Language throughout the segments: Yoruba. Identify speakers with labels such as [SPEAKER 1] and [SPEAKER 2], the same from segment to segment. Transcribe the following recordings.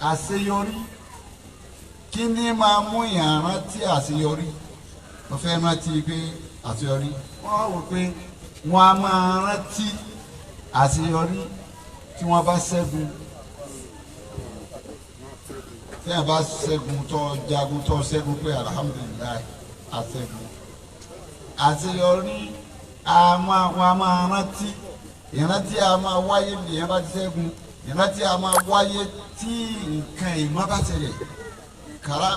[SPEAKER 1] àṣeyọrí kí ni máa mú yàn rántí àṣeyọrí wọ́n fẹ́ rántí pé àṣeyọrí wọ́n á wò pé wọ́n á máa rántí àṣeyọrí tí wọ́n bá ṣẹ́gun tí wọ́n bá ṣẹ́gun tó jagun tó ṣẹ́gun pé alhamdulilayi àṣẹ́gun àṣeyọrí wọ́n á máa rántí ìrántí a máa wáyé bí ìyẹn bá ti ṣẹ́gun ìrántí a máa wáyé tí nǹkan ìmọ̀ bá ṣẹlẹ̀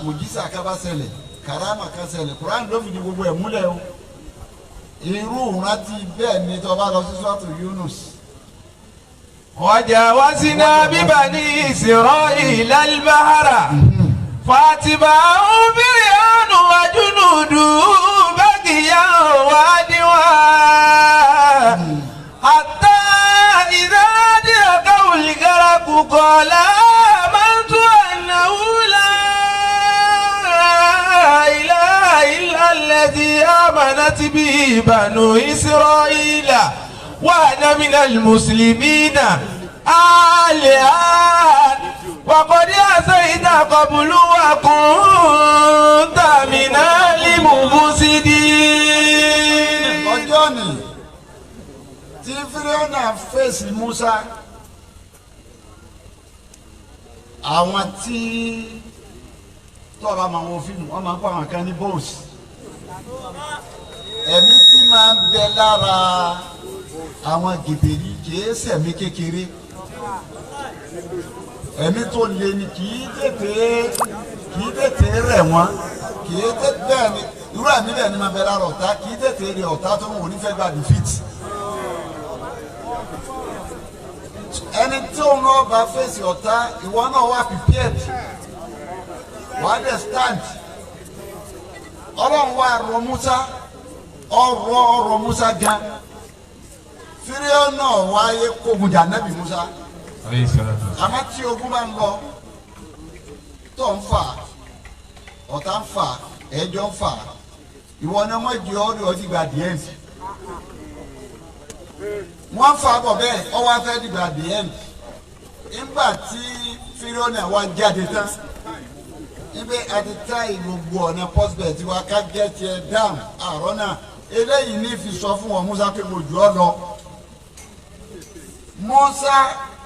[SPEAKER 1] mùjísà ká bá ṣẹlẹ̀ karama ká ṣẹlẹ̀ Quran ló fi di gbogbo ẹ̀ múlẹ̀ o irú ìrántí bẹ́ẹ̀ ni tó bá lọ sí sọ́ọ̀tù Yunus.
[SPEAKER 2] وجاوزنا ببني إسرائيل البحر فاتبعهم فرعون وجنوده بغيا وعدوا حتى إذا أدركه الغرق قال آمنت أنه لا إله إلا الذي آمنت به بنو إسرائيل وأنا من المسلمين الآن وقد عصيت قبل وكنت من المفسدين.
[SPEAKER 1] ọjọ́ ni tí Fíráúnà fèsì Musa àwọn tí tọ́ba máa wo fíìmù wọ́n máa ń kọ́ àwọn kan ní bóòsì ẹ̀mí tí máa ń bẹ lára àwọn gèbèrè kìí ṣẹ̀mí kékeré ẹ̀mí tó le ni kìí tètè rẹ̀ wọ́n kìí tètè bẹ́ẹ̀ ni irú ẹ̀mí bẹ́ẹ̀ ni máa bẹ lára ọ̀tá kìí tètè rẹ̀ ọ̀tá tó ń wò nífẹ̀ẹ́ gba defeat ẹni tí òun náà bá fèsì ọ̀tá ìwọ náà wà prepared wà á dẹ̀ stand ọlọ́run wà rọ Musa ọ̀rọ̀ Musa gan Fíráúnà wáyé kógun jà Nábì Musa àmọ́ tí ogun bá ń lọ tó ń fà ọ̀tá ń fà ẹjọ́ ń fà ìwọ ni wọ́n jẹ́ ọ́ ní ọdí gba díẹ̀ sí wọ́n fà bọ̀ bẹ́ẹ̀ ọwọ́ afẹ́ dìgbà díẹ̀ nígbà tí Fíráúnà wá jáde tán ibi àti táì gbogbo ọ̀nà pọ́sibẹ̀ tí wàá ká jẹ́ tiẹ̀ dáhùn àárọ̀ náà eléyìí ní fi sọ fún wọn Musa pé mo jù ọ́ lọ Musa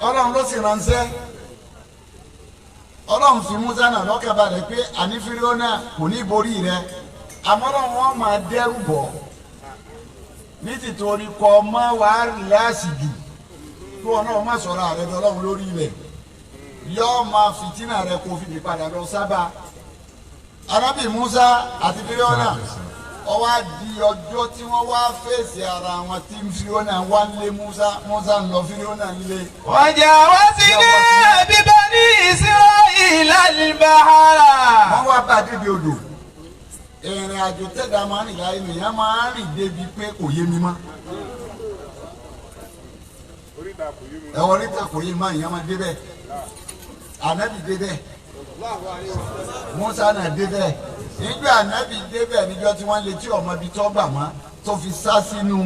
[SPEAKER 1] ọlọ́run ló sì ránṣẹ́ ọlọ́run fi Musa náà lọ́kàn balẹ̀ pé àní Fíráúnà kò ní borí rẹ àmọ́ ọlọ́run wọn máa dẹ́rù bọ̀ ní tìtorí kọ́ mọ́ wàá rìláàsì jù kí wọn náà má sọ̀rọ̀ àrẹ lọ́run lórí rẹ̀ yọ́ọ́ máa fìtínà rẹ kó fi padà lọ sábà arábì Musa àti Fíráúnà ó wá di ọjọ́ tí wọ́n wá fèsì ara wọn tí Fíráúnà wá ń lé Musa ń lọ Fíráúnà ń lé.
[SPEAKER 2] وجاوزنا ببني إسرائيل البحر.
[SPEAKER 1] wọ́n wá bá débi odò ìrìn àjò tẹ́gà máa ń rìn láyé nìyẹn máa ń rìn débi pé kò yé mi mọ́. ẹ̀wọ̀n níta kò yé mi mọ́ ìyẹn máa débẹ̀ ànábì débẹ̀ Musa náà débẹ̀ nígbà ànábì débẹ̀ níjọ́ tí wọ́n lè tí ọmọ ibi tó gbà mọ́ tó fi sá sínú.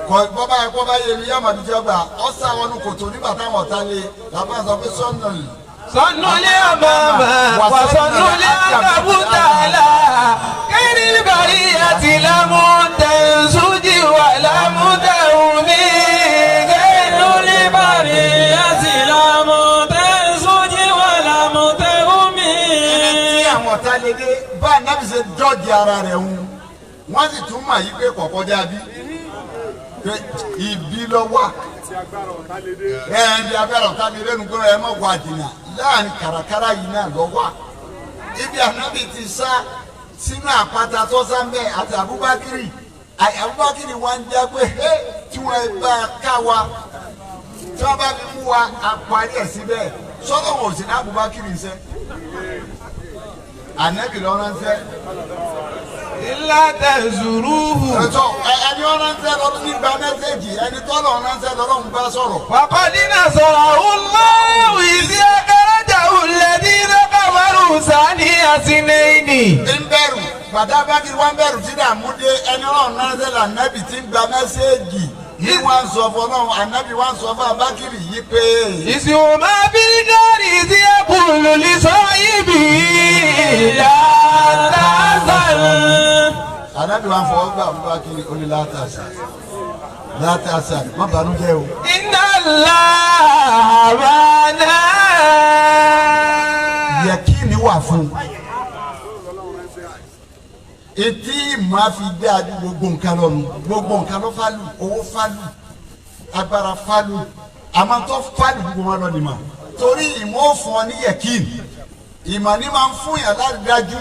[SPEAKER 1] bọ́bá yẹ mi yá màbí tí ó gbà ọ́ sá wọnú kòtò nígbà táwọn ọ̀tá lé làbá sọ pé sọ́nà yìí.
[SPEAKER 2] صنولي أماما وصنولي أكبوتالا كير البرية لم تنسج ولم تهمي كير البرية لم تنسج ولم تهمي.
[SPEAKER 1] àwọn ọ̀tá lè dé bá ànábì ṣe jọ́ọ̀jì ara rẹ̀ hùn wọ́n sì tún mà yí pé kọ̀ọ̀kan jábí pé ibi lọ wà ẹ̀ẹ́dì abẹ́rẹ́ ọ̀tá mi lẹ́nu gbọ́dọ̀ ẹ̀ mọ̀ wá dìnnà láàrin kàràkàrà yìí náà lọ wà ibi ànábì ti sá sínú àpáta tó sáńbẹ àti Abubakiri wá ń já pé tí wọ́n bá ká wa tí wọ́n bá fi mú wa àparí ẹ̀ síbẹ̀ sọ́dọ̀ wò sí ní Abubakiri ń sẹ́ ànábì lọ́rọ́ ń sẹ́.
[SPEAKER 2] إلا تزوروه.
[SPEAKER 1] ẹni ọ̀rọ̀ ń sẹ́ lọ́dún nígbà mẹ́sẹ̀gì ẹni tọ́lọ̀ ọ̀rọ̀ ń sẹ́ lọ́dún ń bá sọ̀rọ̀.
[SPEAKER 2] وقد نصره الله إذ أخرجه الذين كفروا ثاني اثنين.
[SPEAKER 1] ń bẹ̀rù bàtà bákìrì wọn bẹ̀rù tí dààmú dé ẹni ọ̀rọ̀ náà sẹ́ là nẹ́bì tí ń gba mẹ́sẹ̀gì yìí wọ́n sọ fọlọ́run ànábì wọ́n sọ fún abákìrì yìí pé.
[SPEAKER 2] ìsìnkú máa bí dárí tí ẹ kù lòlì sọ ibi látàzàn.
[SPEAKER 1] ànábì wọ́n fọwọ́ gbà abákìrì ó ní látàzàn látàzàn má bànújẹ́ o.
[SPEAKER 2] iná làbànà.
[SPEAKER 1] yẹkíni wà fún etí máa fi dáa ju gbogbo nǹkan lọ nù gbogbo nǹkan lọ fálù owó fálù agbára fálù àmọ́ tó fálù gbogbo wọn lọ nìmọ̀ torí ìmọ̀ fún ọ ní yẹ̀kín ìmọ̀ ní máa ń fún yàn ládájú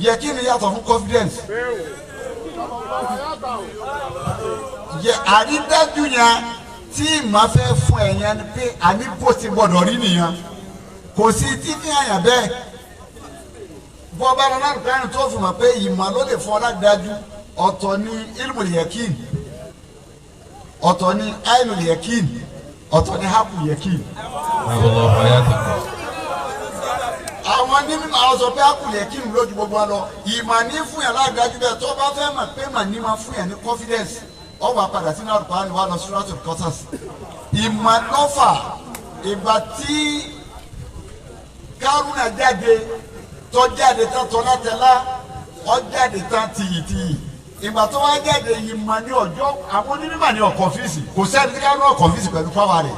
[SPEAKER 1] yẹ̀kín yàtọ̀ fún confidence yẹ àrídájú yẹn tí ìmọ̀ fẹ́ fún ẹ̀yẹn ni pé àní bó ti gbọdọ̀ rí nìyẹn kò sí tí fi hàn yàn bẹ́ẹ̀. bọ́ọ̀bá lọ́nà àlùkùránì tó fi mọ̀ pé ìmọ̀ ló lè fọ́ ládájú ọ̀tọ̀ ní ilmul yakin ọ̀tọ̀ ní ainul yakin ọ̀tọ̀ ní hakul yakin. àwọn ní mímọ̀ àwọn sọ pé hakul yakin lójú gbogbo wọn lọ ìmọ̀ ní fún yàn ládájú bẹ́ẹ̀ tó bá fẹ́ mọ̀ pé mà ní máa fún yàn ní confidence ó wá padà sínú àlùkùránì wà lọ suratul Qasas ìmọ̀ lọ́fà ìgbà tí Kárúnà jáde tọ́jáde tán tọ́látẹ́lá ọjáde tán tìyìtìyì ìgbà tó wá jáde yìí mà ní ọjọ́ àwọn onímọ̀ ní ọkọ̀ fíìsì kò sẹ́ni tí Kárúnà ọkọ̀ fíìsì pẹ̀lú pàwọ́ rẹ̀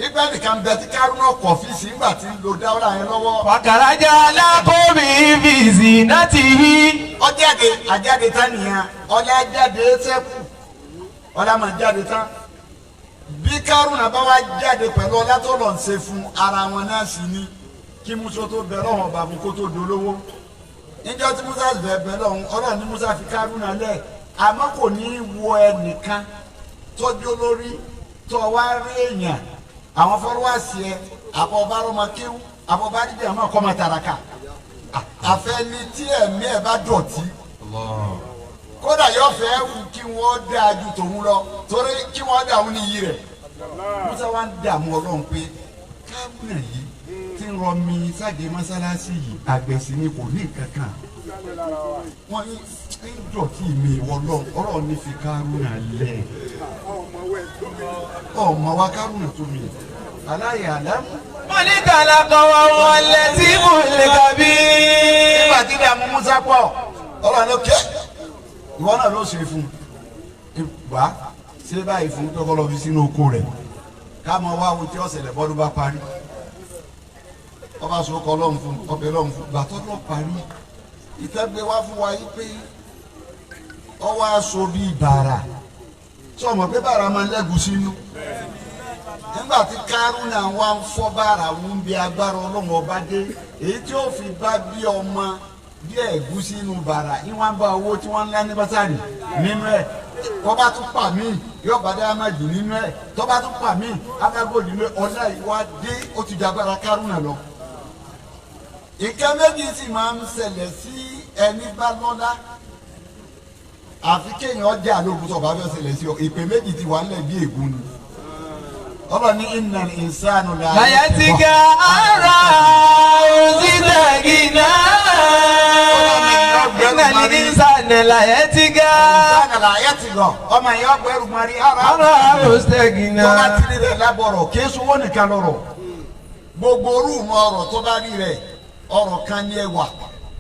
[SPEAKER 1] ìgbà nìkan bẹ tí Kárúnà ọkọ̀ fíìsì nígbà tí ń lo dáwọ́lá yẹn lọ́wọ́.
[SPEAKER 2] wàkàràjà alákòóbì fìsì láti yí.
[SPEAKER 1] ọjáde àjáde tán nìyẹn ọlá jáde sẹ́kù ọlá mà jáde tán bí Kárúnà bá wá jáde pẹ̀lú ọlá tó lọ́n ṣe fún ara wọn náà sì ní kí Musa tó bẹ lọ́wọ́ ọba fún kó tó dolówó níjọ́ tí Musa bẹ lọ́wọ́ ọlọ́run ní Musa fi Kárúnà lẹ̀ àmọ́ kò ní í wo ẹnìkan tọ́jú lórí tó wá rí èèyàn àwọn fọlọ́wàsí ẹ àbọ̀bá rọmọkéwú àbọ̀bá dídì àmọ́ ọkọ máa tàràkà àfẹni tí ẹ̀mí ẹ̀ bá dọ̀tí kódà yóò fẹ́ wù kí wọ́n dáa ju tòun lọ torí kí wọ́n dà wọ́n níyì rẹ̀ Musa wá ń dààmú ọlọ́run pé Kárúnà yìí tí ń rọ mi sáde mọ́sálásí yìí àgbẹ̀sí ni kò ní kankan wọ́n ń dọ̀tí mi ọlọ́run ní fi Kárúnà lẹ̀ ọmọ wa Kárúnà tó mi aláyẹ àlámù.
[SPEAKER 2] wọ́n ní kàlàkọ̀ wọn lẹ́tí mú lè kàbí.
[SPEAKER 1] nígbà tí ìdààmú Musa pọ̀ ọlọ́run ló ké ìwọ náà ló ṣe fún wá ṣe báyìí fún tọkọ lọ fi sínú oko rẹ̀ ká mọ wá wo tí ọ̀sẹ̀ lẹ́bọ́dún bá parí ọba sọkọ lọ́hùn fún ọbẹ̀ lọ́hùn fún gbàtọ́ lọ́ parí ìtẹ́gbẹ́ wá fún wa yìí pé ọwọ́ aṣọ bíi bàrà sọmọ pé bàrà máa ń lẹ́gùn sínú nígbà tí Kárúnà wá ń fọ́ bàrà wọn bí agbára ọlọ́run ọba dé èyí tí ó fi bá bí ọmọ bí ẹ̀gúsí inú bàrà ìwọ̀n bá owó tí wọ́n ń lá ní bátàrì nínú ẹ̀ tọ́ba tún pa mí yóò bá dé amájì nínú ẹ̀ tọ́ba tún pa mí amágò nínú ẹ̀ ọ̀la ìwà dé ó ti dàgbára Kárúnà lọ. ìkẹ́ méjì sì máa ń ṣẹlẹ̀ sí ẹni bá lọ́lá àfi kéèyàn jà lóògùn tó bá fẹ́ ṣẹlẹ̀ sí ọ ìpè méjì ti wà nílẹ̀ bí ègún ni ọlọ́ni innal insana
[SPEAKER 2] láyàtìgà ara òsítàgìnà innal insana láyàtìgà
[SPEAKER 1] ọmọ ìyá ọgbọ ẹrù mari ara
[SPEAKER 2] òsítàgìnà
[SPEAKER 1] tó bá tiri rẹ lábọrọ kéésù wọn nìkan lọ́rọ̀ gbogbo orúùmọ ọ̀rọ̀ tó bá rí rẹ ọ̀rọ̀ kan ní ẹwà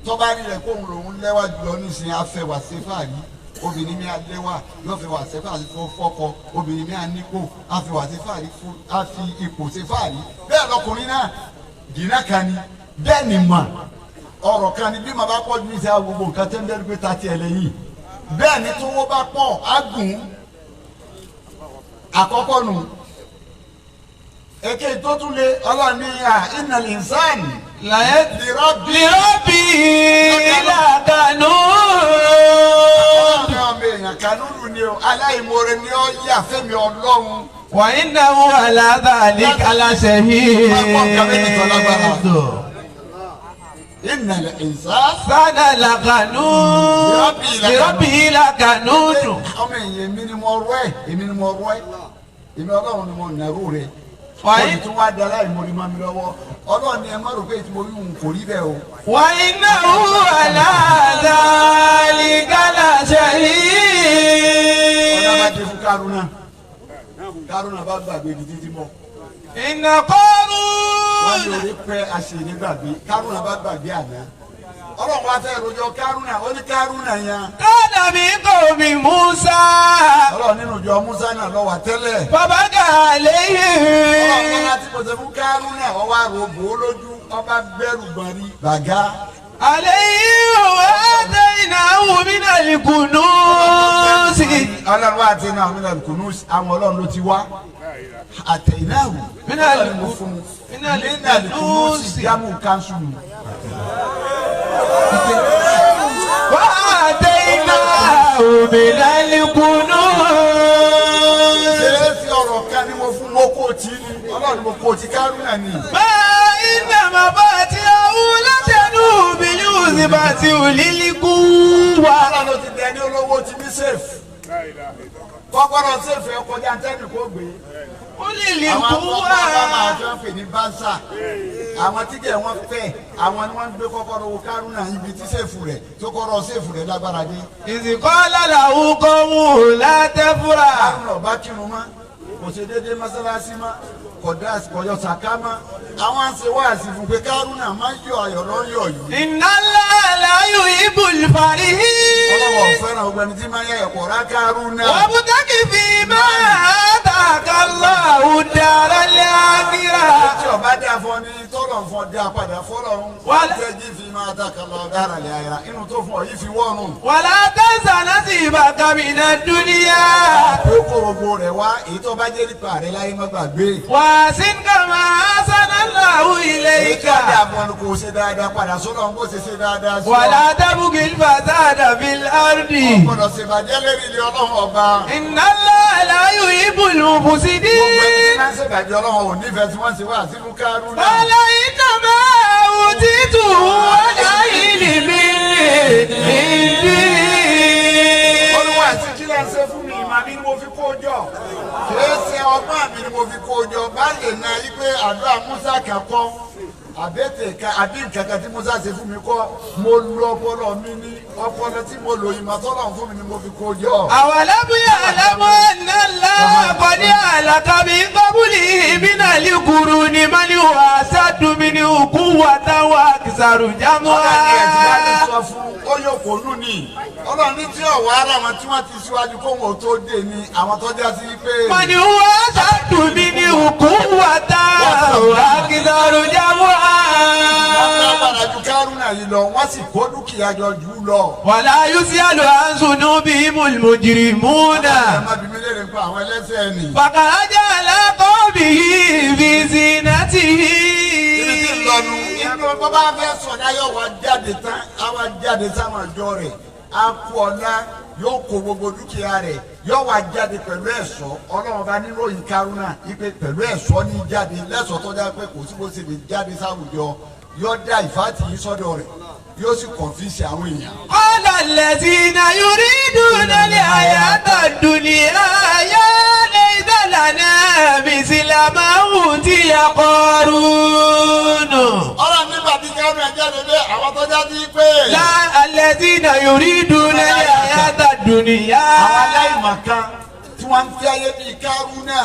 [SPEAKER 1] tó bá rí rẹ kóhun lòún lẹ́wà jùlọ nísìnyí afẹwà sẹfàrí obìnrin mi alẹ́wà yóò fi wà sẹ́fàrí fún fọ́kọ obìnrin mi anípò á fi wà sẹ́fàrí fún á fi ipò sẹ́fàrí bẹ́ẹ̀ lọkùnrin náà dìnnà kan ni bẹ́ẹ̀ ni mà ọ̀rọ̀ kan ni bí màá bá pọ̀ ju ìṣe gbogbo nǹkan tẹ́ ń dẹ́rù pé ta tiẹ̀ lẹ́yìn bẹ́ẹ̀ ni tó wọ́ bá pọ̀ á gùn àkọ́kọ́ nù èké tó tún lé ọlọ́ọ̀ni innal insani
[SPEAKER 2] láyé lírọ́bì làkànú.
[SPEAKER 1] ọmọ èèyàn kanúlù ni o aláìmoore ni ó yà fẹ́mi ọlọ́run.
[SPEAKER 2] wa innahu ala dhalika la shahid.
[SPEAKER 1] innal insana
[SPEAKER 2] làkànú. lírọ́bì làkànú.
[SPEAKER 1] ọmọ èèyàn èmi ni mo rọ ẹ èmi ọlọ́run ni mo nàró rẹ wọ́n tún wá di aláìmoore máa mi lọ́wọ́ ọlọ́run ni ẹ má rò pé tí mo rí òun kò rí bẹ́ẹ̀ o.
[SPEAKER 2] wa innahu ala dhalika la
[SPEAKER 1] Kárúnà bá gbàgbé ibi títí mọ́.
[SPEAKER 2] Inna
[SPEAKER 1] wọ́n
[SPEAKER 2] Qarun.
[SPEAKER 1] ní orí pẹ́ àṣírí gbàgbé Kárúnà bá gbàgbé àná. Ọlọ́run wá fẹ́ rojọ́ Kárúnà ó ní Kárúnà yẹn.
[SPEAKER 2] Kana min qawmi Musa.
[SPEAKER 1] Ọlọ́run nínú ìjọ Musa náà lọ wà tẹ́lẹ̀.
[SPEAKER 2] Fabaga alayhim.
[SPEAKER 1] Ọlọ́run náà ti pèsè fún Kárúnà ó wá rògbò lójú ọba bẹ̀rù gbọ̀nrí bàgá.
[SPEAKER 2] Alayhim wa atainahu minal kunuz.
[SPEAKER 1] Ọlọ́run wá àti náà minal kunuz àwọn ọlọ́run ló ti wá. Àtẹ̀yìnáwó minal kunuz jámù kánsùlù.
[SPEAKER 2] Wa atainahu minal kunuz.
[SPEAKER 1] Ṣé fi ọ̀rọ̀ kan ni mo fún mọ́kò tí ni ọlọ́run mo kò tí Kárúnà ni.
[SPEAKER 2] Ma inna mafatihahu latanu bi'usbati ulil quwwa.
[SPEAKER 1] Ọlọ́run ló ti dẹni olówó ti ní sèfù. Kọ́kọ́rọ́ sèfù ẹ kọjá tẹ́nì kó gbé.
[SPEAKER 2] Ulil
[SPEAKER 1] Àwọn akọ́kọ́ bá máa
[SPEAKER 2] quwwa.
[SPEAKER 1] fẹ́ pè ní bánsà. Àwọn tíjẹ̀ wọn fẹ́ àwọn ni wọ́n ń gbé kọ́kọ́rọ́ wo Kárúnà ibi tí sèfù rẹ̀ tó kọ́rọ́ sèfù rẹ̀ lágbára dé.
[SPEAKER 2] Iz qala lahu qawmuhu la tafrah.
[SPEAKER 1] Kárúnà ọba kírun mọ́ kò ṣe déédéé mọ́sálásí mọ́ kọ̀yọ̀ sàká mọ́. Àwọn àṣẹ wáàsí fún pé Kárúnà máa ń yọ ayọ̀ lọ́yọ̀ yìí.
[SPEAKER 2] Inna Allaha la yuhibbul farihin.
[SPEAKER 1] Ọlọ́wọ́ fẹ́ràn ọgbẹ́ni tí máa ń yẹ ẹ̀kọ́ rá Kárúnà.
[SPEAKER 2] Wabtaghi fima ataka Allahu daral akhirah.
[SPEAKER 1] Tí ọba dá fọ ní tọ́lọ̀ fọ dá padà fọlọ́run. Wọ́n tẹ́ jí fi máa dákà lọ dára lè ayira inú tó fún ọ yìí fi wọ́rùn.
[SPEAKER 2] Wala tansa nasibaka minad dunya.
[SPEAKER 1] Ó kó gbogbo rẹ̀ wá èyí tó bá jẹ́ nípa rẹ̀ láyé má gbàgbé.
[SPEAKER 2] Wasin kama ahsana Allahu
[SPEAKER 1] Èyí
[SPEAKER 2] ilayka.
[SPEAKER 1] tó dá fọ ni kò ṣe dáadáa padà sọ́dọ̀ ń kó ṣe dáadáa sí ọ.
[SPEAKER 2] Wala tabghil fasada fil ardi.
[SPEAKER 1] Ọ̀pọ̀lọ̀ ṣèbàjẹ́ lérí ilé ọlọ́run ọba.
[SPEAKER 2] Inna Allaha la yuhibbul mufsidin.
[SPEAKER 1] Gbogbo ẹni tí máa ń ṣèbàjẹ́ ọlọ́run ò nífẹ̀ẹ́ tí wọ́n ṣe wá sínú Kárúnà.
[SPEAKER 2] Qala innama utituhu ala ilmin indi.
[SPEAKER 1] Olúwa àti kí lẹ́ ń ṣe fún mi ìmọ̀ mi ni mo fi kó jọ. Kìí ṣe ọgbọ́n mi ni mo fi kó jọ. Báyìí náà yí pé àdúrà Musa kẹ́kọ́ àbẹ́tẹ̀ ká àbí nǹkan kan tí Musa ṣe fún mi kọ́ mo lo ọpọlọ mi ní ọpọlọ tí mo lò ìmọ̀ tọ́lọ̀ fún mi ni mo fi kó jọ.
[SPEAKER 2] Awalam ya'lamu anna Allaha qad ahlaka min qablihi minal quruni man huwa ashaddu minhu quwwatan wa aktharu jam'a.
[SPEAKER 1] Ọlọ́run ní ẹ̀jẹ̀ láti sọ fún oyoko nù ní. Ọlọ́run ní tí ọ̀wọ́ ara wọn tí wọ́n ti síwájú kó wọn tó dé ní àwọn tọ́jà sí pé.
[SPEAKER 2] Man huwa ashaddu minhu quwwatan wa aktharu jam'a.
[SPEAKER 1] Wọ́n ká padà ju Kárúnà yìí lọ, wọ́n sì kó dúkìá jọ jù ú lọ.
[SPEAKER 2] Wala yus'alu an dhunubihimul mujrimuna.
[SPEAKER 1] Ẹ má bí mi léèrè pa àwọn ẹlẹ́ṣẹ̀ ni.
[SPEAKER 2] Faqaraja ala qawmihi fi zinatihi.
[SPEAKER 1] Ibi tí ń lọnu, inú bàbá fẹ́ sọ̀dá yóò wá jáde tán, á wá jáde sáwọn àjọ rẹ̀, á kú ọ̀la, yóò kó gbogbo dúkìá rẹ̀, yóò wá jáde pẹ̀lú ẹ̀ṣọ́. Ọlọ́run bá níròyìn Kárúnà ipe pẹ̀lú ẹ̀ṣọ́ ní jáde lẹ́ṣọ́ tó já pé kò sí bó ṣe lè jáde sáwùjọ, yóò dá ìfàtì yìí sọ́dọ̀ rẹ̀, yóò sì kọ̀ǹfíìsì àwọn èèyàn.
[SPEAKER 2] Qala alladhina yuriduna al-hayata ad-dunya ya layta lana mithla ma utiya Qarun.
[SPEAKER 1] Ọlọ́run nígbà tí Kárúnà jáde dé àwọn tó já sí pé.
[SPEAKER 2] Alladhina yuriduna al-hayata ad-dunya.
[SPEAKER 1] Àwọn aláìmọ̀kan tí wọ́n ń fi ayé bíi Kárúnà.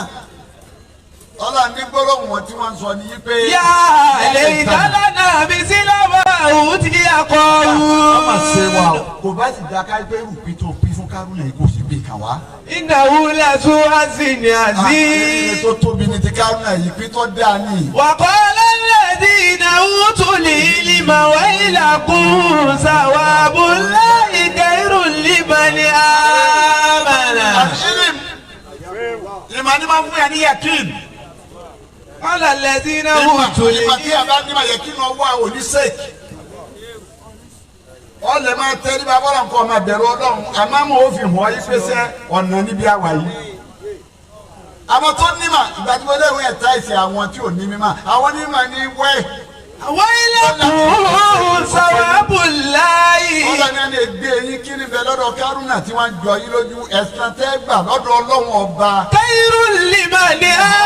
[SPEAKER 1] Ọlọ́run ní gbólóhùn wọn tí wọ́n ń sọ ní pé.
[SPEAKER 2] Ya layta lana mithla ma utiya Qarun.
[SPEAKER 1] Ọmọ ṣe wa o, kò bá sì dá ká pé rúpi tó bí fún Kárúnà yìí kò sì gbé kàn wá.
[SPEAKER 2] Innahu lazu azin azim.
[SPEAKER 1] Tó tóbi ní ti Kárúnà yìí pé tó dáa ní.
[SPEAKER 2] Wa qala alladhina utul ilma waylakum sawabullahi khairun liman amana.
[SPEAKER 1] Ìmọ̀ ni máa ń fún yà ní yakin.
[SPEAKER 2] Qala alladhina utul
[SPEAKER 1] Ìmọ̀ tí a bá ní ma yakin náà wà òní Sheikh. Ọ lè máa tẹ́lẹ̀ bá bọ́lá nǹkan ọmọ bẹ̀rù Ọlọ́run, àmọ́ mo ò fi hàn yí pèsè ọ̀nà níbi àwà yìí. Àwọn tó nímọ̀ ìgbà tí mo léwu ẹ̀ta ìsìn àwọn tí ò ní mímọ̀, àwọn onímọ̀ ní wẹ́
[SPEAKER 2] wailakum sawabullahi.
[SPEAKER 1] Ọlọ́run ní gbé yín kí ni bẹ́ẹ̀ lọ́dọ̀ Kárúnà tí wọ́n jọ yín lójú ẹ̀san tẹ́ gbà lọ́dọ̀ Ọlọ́run ọba.
[SPEAKER 2] Khairul liman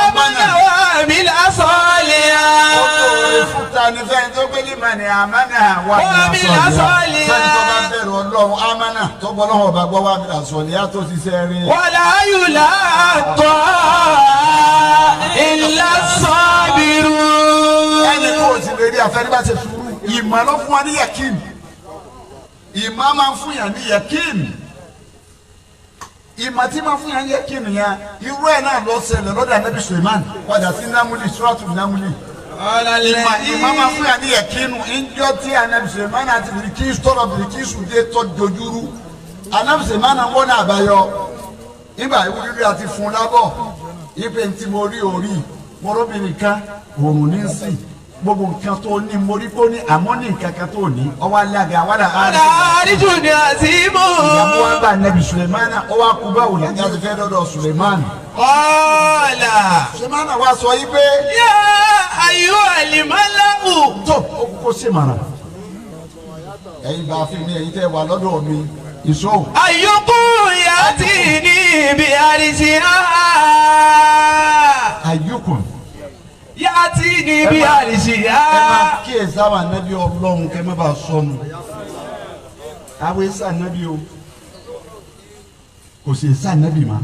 [SPEAKER 2] amana wa amila salihan.
[SPEAKER 1] Ọkọ̀ ìfúta ní fẹ́ẹ́ tó gbé liman amana wa amila salihan. Fẹ́ẹ́ tó bá bẹ̀rù Ọlọ́run amana tó gbọ́ lọ́wọ́ ọba gbọ́ wa amila salihan tó ti sẹ́ rí.
[SPEAKER 2] Wala yulaqa illa sabirun.
[SPEAKER 1] Ẹni kò sì lè rí afẹ́rí bá ṣe sùúrù. Ìmọ̀ ló fún wa ní yakin. Ìmọ̀ máa ń fún yàn ní yakin. Ìmọ̀ tí máa fún yàn ní yakin yẹn irú ẹ̀ náà lọ ṣẹlẹ̀ lọ́dọ̀ Ànábì Sulaiman padà sí Námúlì Suratu Námúlì. Ìmọ̀ máa fún yàn ní yakin ìjọ tí Ànábì Sulaiman àti Bìlíkísù tọrọ Bìlíkísù dé tọ́ dojúrú. Ànábì Sulaiman wọ́n náà àbáyọ. Nígbà ìwúrí àti fún lábọ̀ ìpè tí mo rí orí mo róbìnrin kan òòrùn ní sí gbogbo nǹkan tó ní mórí kó ní àmọ́ ní nǹkan kan tó ní ọwọ́ alága wàdà
[SPEAKER 2] àríjù ni àzímù.
[SPEAKER 1] ìyàwó wa bá Nabi Sulaiman ọwọ́ akúbá òní àti àti fẹ́ dọ́dọ̀ Sulaiman.
[SPEAKER 2] Qala.
[SPEAKER 1] Sulaiman wa sọ yìí pé.
[SPEAKER 2] Ya ayyuhal mala'u.
[SPEAKER 1] tó o kò sí mara ẹ̀yin bá fi ní ẹ̀yin tẹ́ wà lọ́dọ̀ mi ìṣó.
[SPEAKER 2] Ayyukum yatini bi arsiha.
[SPEAKER 1] Ayyukum.
[SPEAKER 2] Yatini bi arsiha.
[SPEAKER 1] ẹ máa kíyèsí àwọn ànábì Ọlọ́run kẹ́ ẹ má bàa sọnù àwọn èsì ànábì o kò sí èsì ànábì ma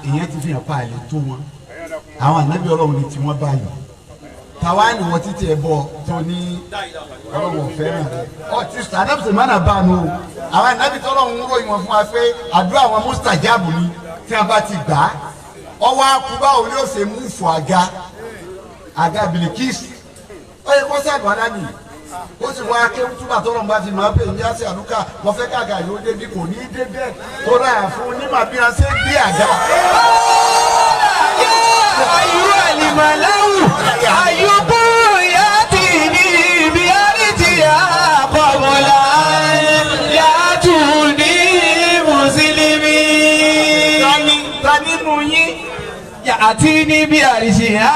[SPEAKER 1] ìyẹn ti fi hàn pa àlè tó wọn àwọn ànábì Ọlọ́run ni tiwọn báyìí tàwa ni wọ́n títí ẹ bọ̀ tó ní Ọlọ́run fẹ́ràn ọ ti sọ ànábì Sulaiman bá nù o àwọn ànábì tọ́lọ́run ń ròyìn wọn fún wa pé àdúrà àwọn mustajabu ni tí wọ́n bá ti gbà á ọwọ́ akúbá òun yóò ṣe mú fún àga Bìlíkísù ó yẹ kó sàgbọ́n adáni ó sì wá akéwù túbà tó lọ́nba ti máa pè ní àṣẹ àlùkà wọ́n fẹ́ káàgà yóò débi kò ní í dé bẹ́ẹ̀ tó ráyà fún onímọ̀ bí wọ́n ṣe gbé àga.
[SPEAKER 2] Ayyuhal mala'u ayyukum yatini bi arsiha qabla an yatuni muslimin.
[SPEAKER 1] Ta nínú yín.
[SPEAKER 2] Yatini bi arsiha.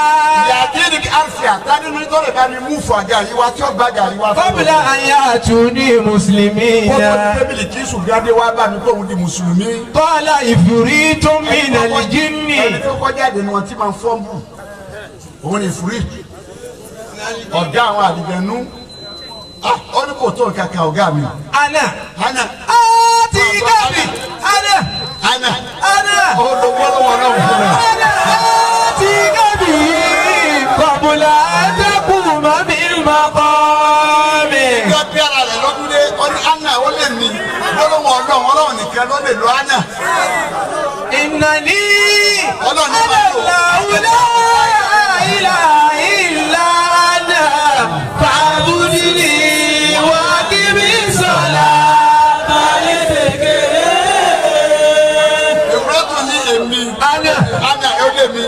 [SPEAKER 1] Yatini bi arsiha ta nínú yín tó lè bá mi mú fún àga yìí wá tí ó gba àga yìí wá.
[SPEAKER 2] Qabla an yatuni muslimin.
[SPEAKER 1] Kókó ní tẹ́bìlì kí sùgbọ́dé wá bá mi kó òun di mùsùlùmí.
[SPEAKER 2] Qala ifritun minal jinni.
[SPEAKER 1] Ẹni tó kọjá ìdènà wọn tí máa ń fọ́ọ̀mù òun ni ìfúrí ọ̀gá àwọn àdìgbẹ̀nú ó ní kò tó nǹkan kan ọ̀gá mi.
[SPEAKER 2] Ana. Ti gabi. Ana.
[SPEAKER 1] Olùwọ́ lọ́wọ́ náà fún mi.
[SPEAKER 2] Ti gabi. Qabla an taquma bil maqami.
[SPEAKER 1] Ìjọ bí ara rẹ̀ lọ́dún dé ó ní Ana ó lè ní lọ́wọ́ Ọlọ́run nìkan ló lè lo Ana.
[SPEAKER 2] Innani
[SPEAKER 1] Ọlọ́run ní
[SPEAKER 2] ana Allahu la ilaha illa ana fa'budni wa aqimis salata li dhikri.
[SPEAKER 1] Ìwúrẹ́tù ní èmi.
[SPEAKER 2] Ana
[SPEAKER 1] Ó lè mi.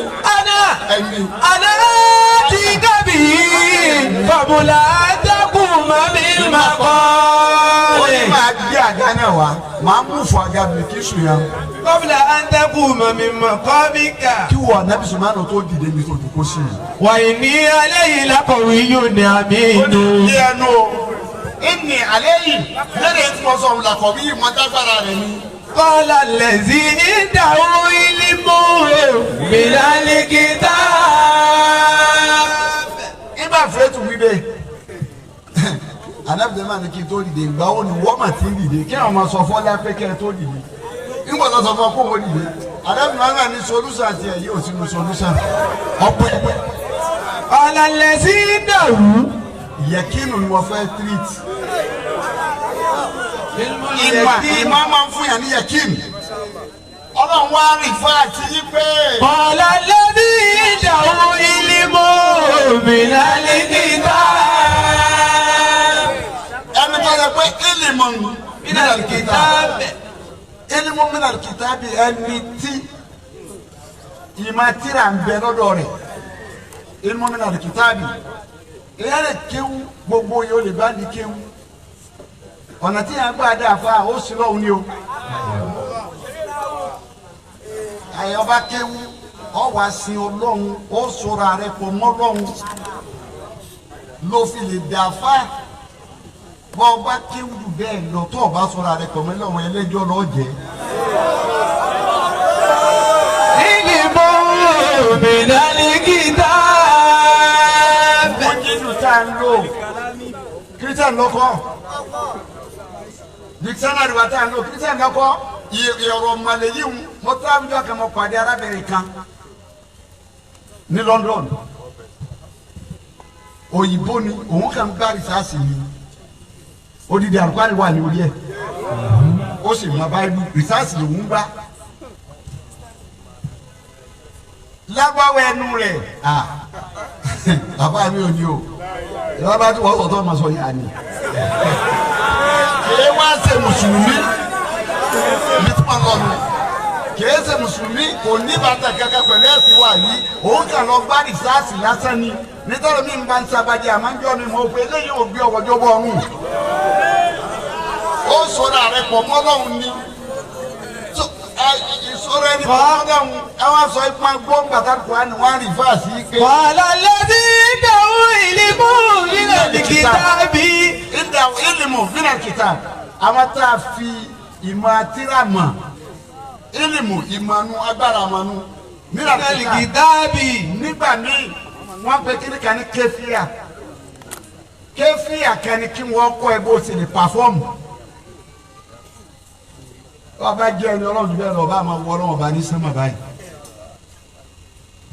[SPEAKER 1] Ẹ̀mí.
[SPEAKER 2] Ana ti gabi qabla an taquma bil
[SPEAKER 1] Ó ní
[SPEAKER 2] maqami.
[SPEAKER 1] máa gbé àga náà wá máa mú fún àga Bìlíkísù yẹn.
[SPEAKER 2] Qabla an taquma min maqamika.
[SPEAKER 1] Kí wọ́n Ànábì Sulaiman tó dìde ní tó dùkú sí i.
[SPEAKER 2] Wa inni alayhi laqawiyyun aminu.
[SPEAKER 1] Ní ẹnu o. Ìní àlẹ́ yìí lẹ́rẹ̀ẹ́ tí wọ́n sọ òun làkọ̀ bí ìmọ̀ dágbára rẹ̀ ni.
[SPEAKER 2] Qala allazi indahu ilmun minal kitab.
[SPEAKER 1] Ibà fẹ́tù wíbẹ̀. Ànábì Sulaiman ní kí n tó dìde ìgbà wo ni wọ́n mà ti ń dìde kí àwọn máa sọ fọ́lá pé kẹ́ ẹ tó dìde. Nígbà tó sọ fún ọ kó wọ́n dìde. Ànábì Sulaiman ní solúsà àti ẹ̀yí ò sínú solúsà. Ọpẹ́.
[SPEAKER 2] Qala allazi indahu
[SPEAKER 1] Yẹ̀kínù ni wọ́n fẹ́ treat.
[SPEAKER 2] ilmun
[SPEAKER 1] Ìmọ̀ máa ń fún yàn ní yẹ̀kínù. Ọlọ́run wá rìn fún àti yí pé.
[SPEAKER 2] Qala allazi indahu ilmun minal kitab.
[SPEAKER 1] Ẹni tó yẹ pé ilmun minal kitab. Ilmun minal kitab ẹni tí ìmọ̀ tíra ń bẹ lọ́dọ̀ rẹ̀. Ilmun minal kitab. Ìyá rẹ̀ kéwú gbogbo yóò lè bá ní kéwú. Ọ̀nà tí yẹn gbà dáa fún ó sì lọ́wọ́ ni o. Àyọ̀bá kéwú ọ wá sin Ọlọ́run ó sọ̀rọ̀ àrẹ pọ̀ mọ́ Ọlọ́run. ló fi lè dà fá bọ́ ọba kéwù bẹ́ẹ̀ lọ tó ọba sọ̀rọ̀ àrẹ pẹ̀lú lọ́wọ́ ẹlẹ́jọ́ lọ́ọ́ jẹ́.
[SPEAKER 2] ìdìbò mìíràn kìtà.
[SPEAKER 1] wọ́n nínú tá a ń lò kírísítàn lọ́kọ́ dictionary wa tá a ń lò kírísítàn lọ́kọ́ ìyọ̀rọ̀ màlẹ́yìn mo tó àwùjọ kan mo pàdé arábìnrin kan ní London òyìnbó ni òun kàn gbá rìsáàsì ni odidi àrùkárì wà ní orí ẹ̀ ó sì mọ báyìí rìsáàsì lòún gbá lágbáwọ ẹnu rẹ̀ bàbá mi ò ní o ìwà bá tí wọ́n sọ̀tọ̀ ọmọ sọ yà ni kìí wá ṣe mùsùlùmí bí tí wọ́n lọ nù kìí ṣe mùsùlùmí kò ní bàtà kankan pẹ̀lú ẹ̀sìn wà yìí òun kàn lọ gbá rìsáàsì lásán ni nítorí mi ń bá ń sábàjẹ́ àmájọ́ mi mọ̀ pé eléyìí ò gbé ọwọ́jọ́ bọ́ ọ̀run ó sọ̀rọ̀ àrẹ pọ̀ mọ́ lọ́hùn ni ìṣòro ẹni pọ̀ mọ́ lọ́hùn ẹ wá sọ ipa gbọ́ngbà tàbí wọ́n á rí fáàsì pé.
[SPEAKER 2] wàhálà lẹ́sí ìdáhùn ìlímù nínú kìtàbí.
[SPEAKER 1] ìdáhùn ìlímù nínú kìtàbí àwọn tá a fi ìmọ̀ àtìrà mọ̀ ìlímù ìmọ̀nù agbára mọ̀nù nínú
[SPEAKER 2] kìtàbí.
[SPEAKER 1] nígbà míì wọ́n pe kí ni kan ní kéfìyà kéfìyà kan ní kí wọ́n kọ́ ẹ bó ṣe lè pàfọ́ọ̀mù wọ́n bá jẹ́ ẹni ọlọ́run bẹ́ẹ̀ lọ́ọ́ bá máa wọ ọlọ́run ọba ní sẹ́mà báyìí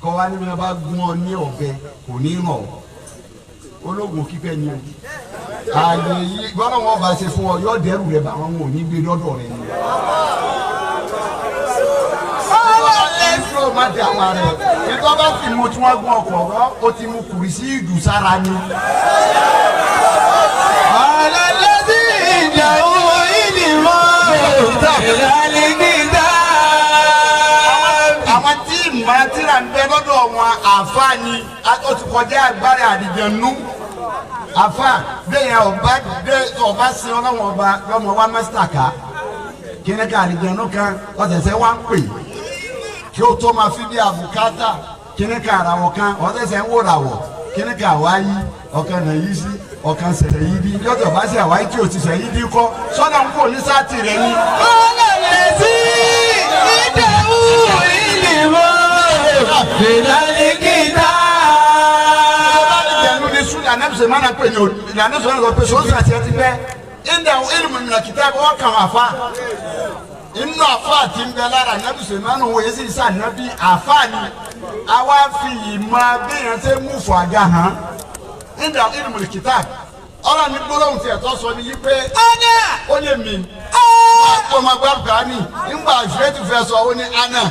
[SPEAKER 1] kọ́ wa níbi wọn bá gún ọ ní ọ̀bẹ kò ní ràn ọ́ ológun kíkẹ́ ni o ààyè yìí gbọ́dọ̀ wọn bá ṣe fún ọ yọ dẹ́rù rẹ bá wọn ò ní gbé lọ́dọ̀ rẹ ni. ìṣòro má di àwọn rẹ ìtọ́ bá sì mú tí wọ́n gún ọkọ̀ rọ ó ti mú kùrì sí ìdùsára ni.
[SPEAKER 2] alálẹ́sí ìdáhùn ìdìbò ìdálẹ́gídá.
[SPEAKER 1] àwọn tí màtírà ń bẹ lọ́dọ̀ wọn àǹfààní ó ti kọjá agbára àdìjẹnú àfa bẹ́ẹ̀ ọba sin ọlọ́wọ́n ọba lọ́mọ wa mẹ́sítà ká kíni ká àdìjẹnú kan ọ̀sẹ̀sẹ̀ wá ń pè kí ó tó máa fi bí àbùkátà kíni ká àràwọ̀ kan ọ̀sẹ̀sẹ̀ ń wò ràwọ̀ kíni ká àwáyí ọ̀kan nà yí sí ọ̀kan sẹ̀lẹ̀ yí bí yọ̀tọ̀ bá sí àwáyí tí o ti sẹ̀ yí bí kọ́ sọ́dọ̀ ń kó ní sáàtì rẹ̀ ni.
[SPEAKER 2] alálẹ́sí ìdáhùn ìdìbò ìdálẹ́gídá.
[SPEAKER 1] Anabi mana pe ni anabi sọ lọ pe so sa ti ti bẹ inda ilmu min alkitab wa kan afa inú afa ti ń bẹ lára anabi sọ mana wo yesi sa anabi afa ni àwa fi ìmọ̀ bí yan ṣe mú fún aga hàn inda ilmu alkitab ọ̀rọ̀ ní gbólóhùn tí ẹ̀tọ́ sọ ní yí pé ana ó lè mi ọmọ gbàgbà ni nígbà ìfẹ́ ti fẹ́ sọ ó ní ana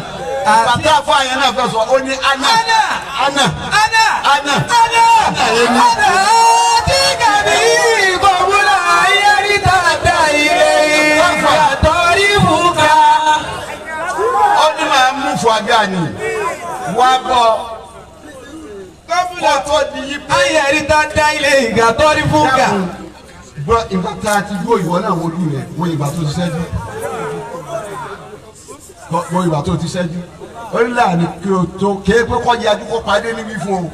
[SPEAKER 1] bàtà fún àyẹn náà fẹ́ sọ ó ní ana ana ana ana ana
[SPEAKER 2] ana tí kàbí ìgbòmúlà ayérí tàdá ilé ìyàtọ̀rí fúnka.
[SPEAKER 1] ó ní máa mú fún aga ni wá bọ̀ kó tó di yí pé
[SPEAKER 2] ayérí tàdá ilé ìyàtọ̀rí fúnka.
[SPEAKER 1] gbọ́ ìgbà tá a ti dúró ìwọ náà wojú rẹ̀ wo ìgbà tó ti ṣẹ́jú wo ìgbà tó ti ṣẹ́jú orílẹ̀ àná kí o tó kéé pé kọ́ yájú kó padé níbí fún o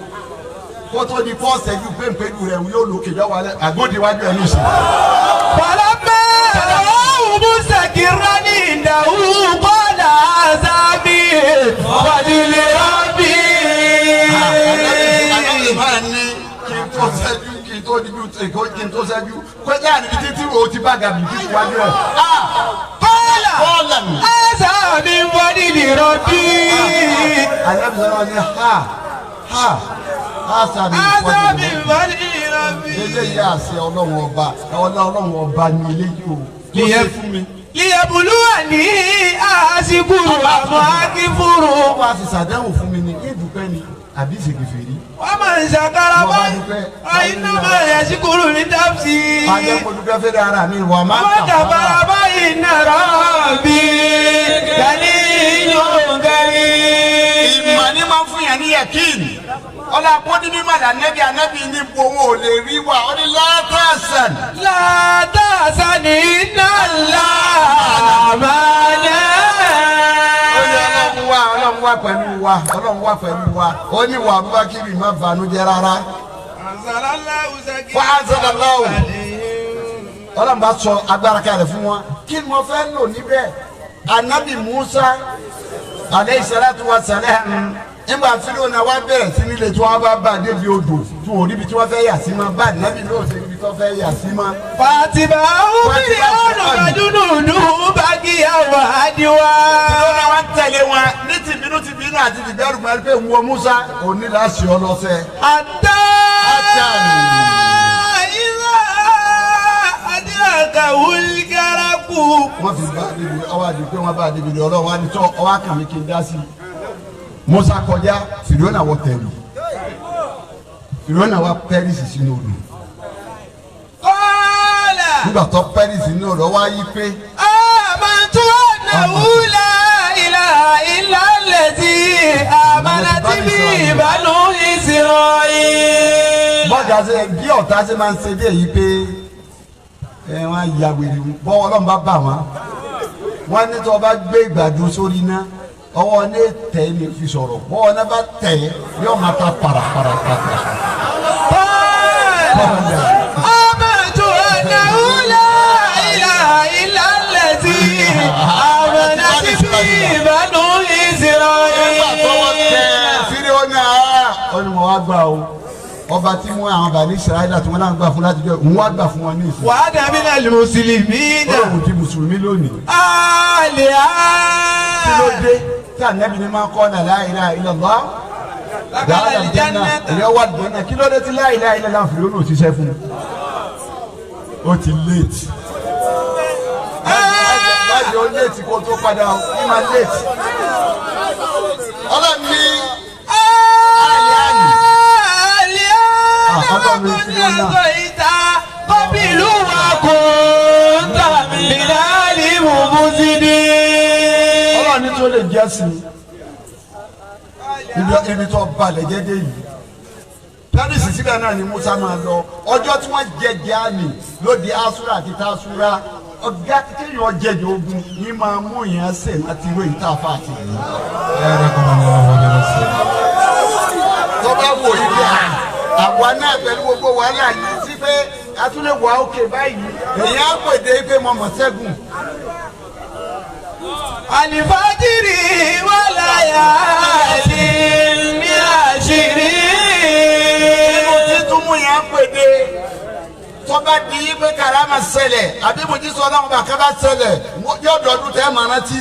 [SPEAKER 1] kó tó di kọ́ ṣẹ́jú péńpéjú rẹ̀ yóò lókè yọ wálé àgbódiwájú ẹ̀ ní ìsìn.
[SPEAKER 2] Fọlọ́pẹ́ ọ̀hún Musa kìrọ́ ní ìdáhù kọ́lá sábì wàdìlẹ̀ rọ́bì.
[SPEAKER 1] àlọ́ máa ní kí n tó ṣẹ́jú kí n tó di kí n tó ṣẹ́jú kọjá níbi títí o ti bá gàbí kí wájú ẹ̀.
[SPEAKER 2] kọ́lá sábì wàdìlẹ̀ rọ́bì.
[SPEAKER 1] àlẹ́bùsọ̀rọ̀ ni sábì
[SPEAKER 2] wàdìlẹ̀ rọ́bì.
[SPEAKER 1] eléyìí àṣẹ ọlọ́run ọba ní eléyìí o kó ṣe fún mi.
[SPEAKER 2] liyabuluwa ní àásìkúrò àmọ́ akífúrò.
[SPEAKER 1] wọ́n á fi ṣàdéhùn fún mi ní ìdúpẹ́ ni àbí ìṣègbèfèrè.
[SPEAKER 2] wọ́n máa ń ṣàkárà báyìí àyínná máa yẹ síkúrò ní tábìsì.
[SPEAKER 1] ajẹ́kọ̀ọ́dúpẹ́ fẹ́ dára mi wà máa ń
[SPEAKER 2] kàfà báyìí nàrà bí gani yóò gari.
[SPEAKER 1] ìmọ̀ ni máa ń fún yàn ní yẹ̀kíìnì ọlọ́ àpọ́ndí mímọ́ là nẹ́bí ànẹ́bí ní owó ò lè rí wa ó ní látàsán.
[SPEAKER 2] látàsán ní nàlá àmàlẹ́.
[SPEAKER 1] ó ní ọlọ́run wà pẹ̀lú wa ó ní wà Abubakar má banújẹ́ rárá fa'anzalallahu ọlọ́run bá sọ agbára kalẹ̀ fún wọn kí ni mo fẹ́ lò níbẹ̀ anabi Musa aleyhi salatu wa salam nígbà fílò náà wá bẹ̀rẹ̀ sí nílé tí wọ́n bá bá débi odò tí wọ́n níbi tí wọ́n fẹ́ yà sí ma bá anabi náà ṣe níbi tí wọ́n fẹ́ yà sí ma.
[SPEAKER 2] Fatiba òbí ọ̀nà kàdúnúdú bákìyàwó àdìwá.
[SPEAKER 1] fílò náà wá tẹ̀lé wọn ní tìbínú àti tìbẹ́rù pẹ̀lú pé wọ́n Musa òní láṣẹ ọlọ́sẹ̀.
[SPEAKER 2] àtà ìlà àdìràkà wùlgàràkù.
[SPEAKER 1] wọ́n fi bá débi ọwọ́ àdìgbò pé wọ́n bá débi ọlọ́wọ́ á ní tọ́ ọwọ́ àkàmì kí n dá sí i. Musa kọjá Fìrìónà wọ tẹ̀lé Fìrìónà wọ pẹ́rìsì sínú odò.
[SPEAKER 2] Kọ́lá.
[SPEAKER 1] nígbà tó pẹ́rìsì sínú odò wá yí pé.
[SPEAKER 2] Àmàntú ànáwó la ilaha illa allati amanat bihi banu Isra'il.
[SPEAKER 1] bọ́jà ṣe bí ọ̀tá ṣe máa ń ṣe bí èyí pé wọ́n á ya wèrè bọ́wọ́ ọlọ́run bá bà wọ́n wọ́n ní tí wọ́n bá gbé ìgbàdo sórí iná ọwọ́ ní tẹ̀ ní fi sọ̀rọ̀ bọ́wọ́ náà bá tẹ̀ yóò máa ta parapara.
[SPEAKER 2] Àmàntú ànáwó la ilaha illa allati amanat bihi banu Isra'il.
[SPEAKER 1] nígbà tó wọ́n tẹ Fíríónà ó ní mo wá gbà o ọba tí mú àwọn bàbá Ísírẹ́lì tí wọ́n náà gbà fún láti jẹ́ òun wá gbà fún wọn ní ìsìn.
[SPEAKER 2] wàá dàbí náà lè mùsùlùmí náà.
[SPEAKER 1] ó di mùsùlùmí lónìí.
[SPEAKER 2] àlè á.
[SPEAKER 1] kí ló dé tí ànábì ní máa ń kọ́ la ilaha illallah dáadáa àlùjánnà èyí wà àlùjánnà kí ló dé tí la ilaha illallah fìlú ló ti ṣe fún un. ó ti léètì. báyìí ó léètì kó tó padà ó ní máa léètì. ọlọ́run ní àlè àyè.
[SPEAKER 2] Kọ́bìlú wa kò ń tàbí láàlì mùmùsídì.
[SPEAKER 1] Ọlọ́run ní tó lè jẹ́ sí ibi tó balẹ̀ jẹ́jẹ́ yìí. Pẹ́rìsì síbẹ̀ náà ni Musa máa lọ. Ọjọ́ tí wọ́n jẹ Diyari lóde Asura àti Tasura. Ọ̀gá kéèyàn jẹjẹ ogun ní máa mú yẹn ṣe láti wé ìta fàtì. Tó bá wò yí bí àwa náà pẹ̀lú gbogbo wàhálà yìí sí pé a tún lè wà òkè báyìí èyí á pèdè pé mo mọ̀ ṣẹ́gun.
[SPEAKER 2] Àlìfájìrì wà láyà ẹ̀dí ní àṣírí.
[SPEAKER 1] Nínú títún mú yẹn á pèdè tó bá di pé karama ṣẹlẹ̀ àbí mo jí sọ náà bàkà bá ṣẹlẹ̀ yóò dọ̀dún tẹ́ màá rántí.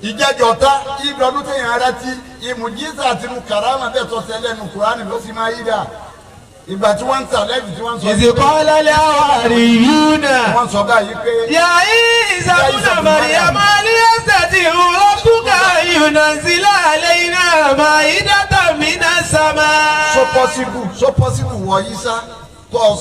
[SPEAKER 1] Ìjẹ́jọ́ta ìdọ̀dún tẹ́ yẹn rántí ìmùjísà àti mu karama bẹ́ẹ̀ tó ṣẹlẹ̀ nù Kùránì ló fi máa yí dà. Ìgbà tí wọ́n ń ta lẹ́bi tí wọ́n sọ.
[SPEAKER 2] Ìsìnkú ọlọ́lẹ́ àwárí yìí náà.
[SPEAKER 1] Wọ́n sọ báyìí pé.
[SPEAKER 2] Yà ìsàkúnà Màríyàmá ní ẹsẹ̀ tí ìwúrọ̀ kúkà yùnà sílẹ̀ àlẹ́ iná máa yí dátà mí náà sàmà.
[SPEAKER 1] So possible wọ yí sá kọ́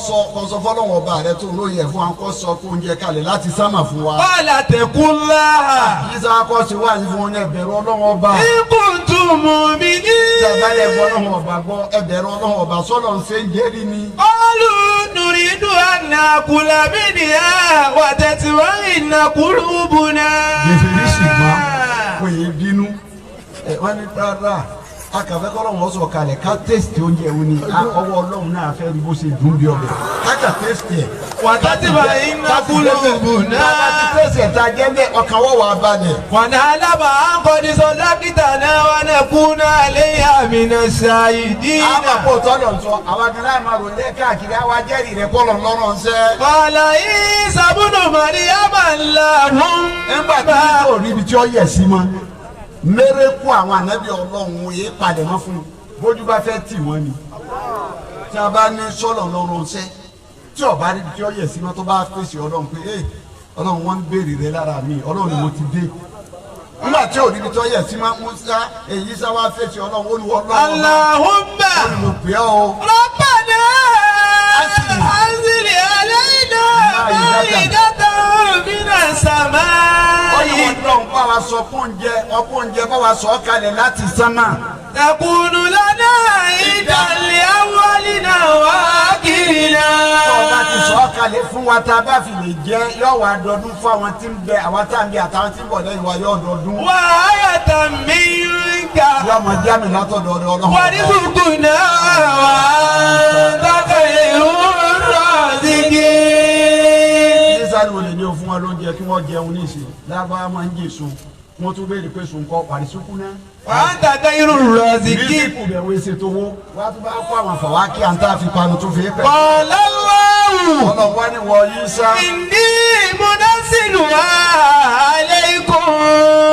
[SPEAKER 1] sọ fọlọ́wọ́n ọba rẹ tó lóye fún wa kọ́ sọ kó oúnjẹ kalẹ̀ láti sámà fún wa.
[SPEAKER 2] Wàhálà tẹ̀kún láà.
[SPEAKER 1] Yíṣà kọ́ sí wá ní fún oúnjẹ ẹ̀bẹ̀rù ọlọ́wọ́n ọba.
[SPEAKER 2] Ìkùntù mú mi ní.
[SPEAKER 1] Ìjàmbáyé gbọ́ ọlọ́wọ́n ọba gbọ́ ẹ̀bẹ̀rù ọlọ́wọ́n ọba sọ́lọ́ ń ṣe ń jẹ́rí ni.
[SPEAKER 2] Olú nùrìdù ànàkùlà mí nìyà wà tẹ̀tí wọ́n ìnàkùlù bùnà.
[SPEAKER 1] Gbèsè ní ṣùgbọ́n kò yé bínú. Wọ́n ní rárá akàfẹ́ kọ́lọ́wọ́n sọ kalẹ̀ ká tẹ́sítì oúnjẹ wo ni ọwọ́ ọlọ́run náà fẹ́ rí bó ṣe dùn bí ọbẹ̀ kájà tẹ́sítì ẹ̀.
[SPEAKER 2] Wàtátì bá iná kúlò bù náà.
[SPEAKER 1] Bàbá ti tẹ́sítì ẹ̀ ta jẹ́ bẹ́ẹ̀ ọkàn wọ́ wà balẹ̀.
[SPEAKER 2] Wàná alábà á kọ́ ní sọ dókítà náà wà ní kúnà lẹ́yìn àmì náà ṣàìdí.
[SPEAKER 1] Àwọn àpò tọ́lọ̀ sọ àwọn akẹ́lẹ́ àmà rò lẹ́ káàkiri àwọn ajẹ́rìí rẹ̀ kọ́lọ̀ lọ́rọ̀ ń sẹ́.
[SPEAKER 2] Wàlà yìí sàbùnù Màríyàmá ńlá rún.
[SPEAKER 1] Nígbà tí yóò rí ibi tí ó yẹ̀ sí mọ́ mẹ́rẹ́kù àwọn ànábì ọlọ́run yìí padà mọ́ fún un bójú bá fẹ́ tì wọ́n ni tí a bá ní sọ́lọ̀ lọ́rùn ṣẹ́ tí ọba rí tí ó yẹ sí wọn tó bá fèsì ọlọ́run pé ọlọ́run wọn ń béèrè rẹ lára mi ọlọ́run ni mo ti dé nígbà tí òrí tí ó yẹ sí máa ń sá èyí sá wá fèsì ọlọ́run olùwọ́ ọlọ́run
[SPEAKER 2] Allahumma
[SPEAKER 1] olùmọ̀pẹ́ ọ.
[SPEAKER 2] Rabbana anzil alayna ma'idatan minas samaa'i.
[SPEAKER 1] ọlọ́run bá wa sọ oúnjẹ bá wa sọ kalẹ̀ láti sánmà.
[SPEAKER 2] takunu lana idan li awwalina wa akhirina. فينا
[SPEAKER 1] ọba ti sọ kalẹ̀ fún wa tá a bá fi lè jẹ́ yóò wá dọdún fún àwọn tí ń bẹ àwọn tá à ń bẹ àtàwọn tí ń bọ̀ lẹ́yìn wa yóò dọdún.
[SPEAKER 2] وآية منك
[SPEAKER 1] yóò mọ jáde látọ̀dọ̀ Ọlọ́run.
[SPEAKER 2] وارزقنا وأنت خير الرازقين.
[SPEAKER 1] ní sáré olè ní o fún wa lóúnjẹ kí wọ́n jẹun ní ìsìn lábára máa ń jẹ èso wọ́n tún béèrè pé sùn kọ́ parisukú náà.
[SPEAKER 2] وأنت خير الرازقين.
[SPEAKER 1] mísíkù bẹ̀ wọ́n ṣètò owó wọ́n á tún bá kó àwọn àfàwá kí à ń tá a fi panu tó fi pẹ̀.
[SPEAKER 2] قال الله
[SPEAKER 1] Ọlọ́run wá ní wọ yín sá.
[SPEAKER 2] إني منزلها عليكم.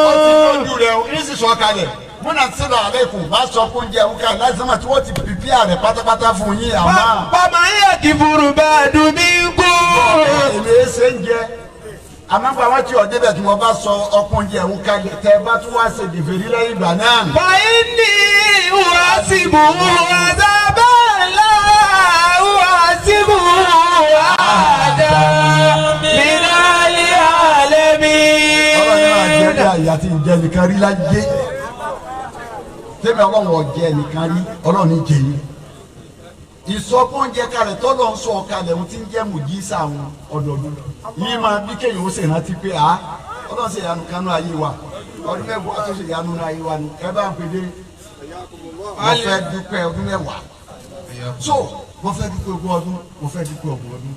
[SPEAKER 1] ó ti lójú rẹ̀ o ní sísọ kalẹ̀ múnà sílẹ̀ àlékún bá sọ fún jẹ́ òkà lásìmọ̀ tí wọ́n ti pìpì àrẹ pátápátá fún yín àmọ́.
[SPEAKER 2] فمن يكفر بعد منكم.
[SPEAKER 1] èmi ẹ ṣe ń jẹ àmọ́ fún àwọn tí ọ̀ débẹ̀ tí wọ́n bá sọ ọkùnrin jẹ́ òun kalẹ̀ tẹ́ bá tún wá ṣe dèfèrí lẹ́yìn ìgbà náà.
[SPEAKER 2] فإني أحاسبه عذابا لا أحاسبه أحدا من العالمين.
[SPEAKER 1] ọlọ́run náà jẹ́ bí àyà tí ń jẹ nìkan rí láyé tẹ́mi ọlọ́run ọ̀jẹ̀ nìkan rí ọlọ́run ní jẹ yín. ìsọkúnjẹ kalẹ̀ tọ́lọ̀ ń sọ kalẹ̀ ohun tí ń jẹ́ mùjísà àwọn ọ̀dọ̀ọdún yìí máa bí kéèyàn ó sì rántí pé ọlọ́run ṣe ìyanu kanú ayé wa ọdún mẹ́wàá tó ṣe ìyanu ayé wa ni ẹ bá ń pè dé mo fẹ́ dúpẹ́ ọdún mẹ́wàá so mo fẹ́ dúpẹ́ ogún ọdún mo fẹ́ dúpẹ́ ọgbọ̀n ọdún